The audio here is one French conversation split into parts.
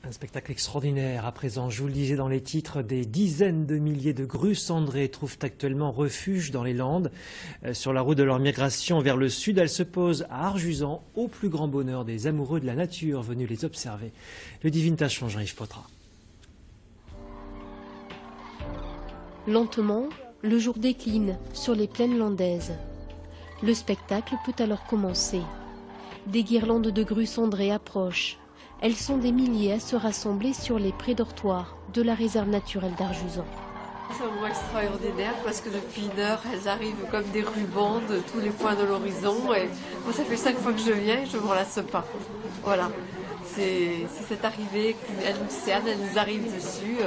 Un spectacle extraordinaire. À présent, je vous le disais dans les titres, des dizaines de milliers de grues cendrées trouvent actuellement refuge dans les Landes. Sur la route de leur migration vers le sud, elles se posent à Arjuzan, au plus grand bonheur des amoureux de la nature venus les observer. Le Divine Tachon, Jean-Yves Potra. Lentement, le jour décline sur les plaines landaises. Le spectacle peut alors commencer. Des guirlandes de grues cendrées approchent. Elles sont des milliers à se rassembler sur les prés-dortoirs de la réserve naturelle d'Arjuzan. C'est un moment extraordinaire parce que depuis une heure, elles arrivent comme des rubans de tous les points de l'horizon. Et moi, ça fait 5 fois que je viens et je ne me lasse pas. Voilà. C'est cette arrivée, elle nous cerne, elle nous arrive dessus.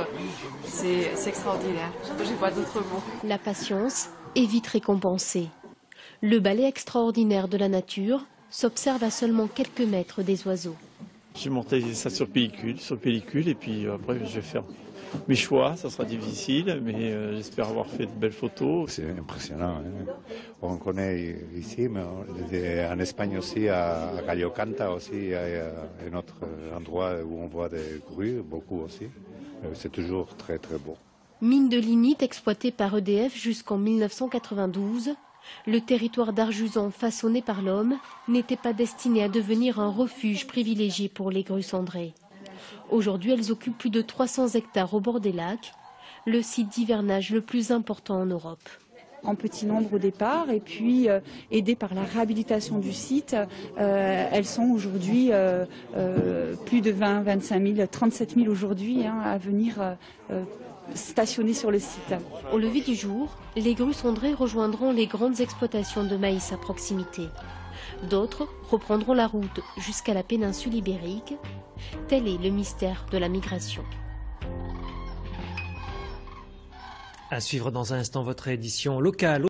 C'est extraordinaire. Je n'ai pas d'autres mots. La patience est vite récompensée. Le ballet extraordinaire de la nature s'observe à seulement quelques mètres des oiseaux. J'ai monté ça sur pellicule et puis après je vais faire mes choix. Ça sera difficile, mais j'espère avoir fait de belles photos. C'est impressionnant. Hein. On connaît ici, mais en Espagne aussi, à Gallocanta aussi, il y a un autre endroit où on voit des grues, beaucoup aussi. C'est toujours très très beau. Mine de lignite exploitée par EDF jusqu'en 1992, le territoire d'Arjuzan façonné par l'homme n'était pas destiné à devenir un refuge privilégié pour les grues cendrées. Aujourd'hui, elles occupent plus de 300 hectares au bord des lacs, le site d'hivernage le plus important en Europe. En petit nombre au départ et puis aidées par la réhabilitation du site, elles sont aujourd'hui plus de 20, 25 000, 37 000 aujourd'hui à venir stationner sur le site. Au lever du jour, les grues cendrées rejoindront les grandes exploitations de maïs à proximité. D'autres reprendront la route jusqu'à la péninsule ibérique. Tel est le mystère de la migration. À suivre dans un instant votre édition locale.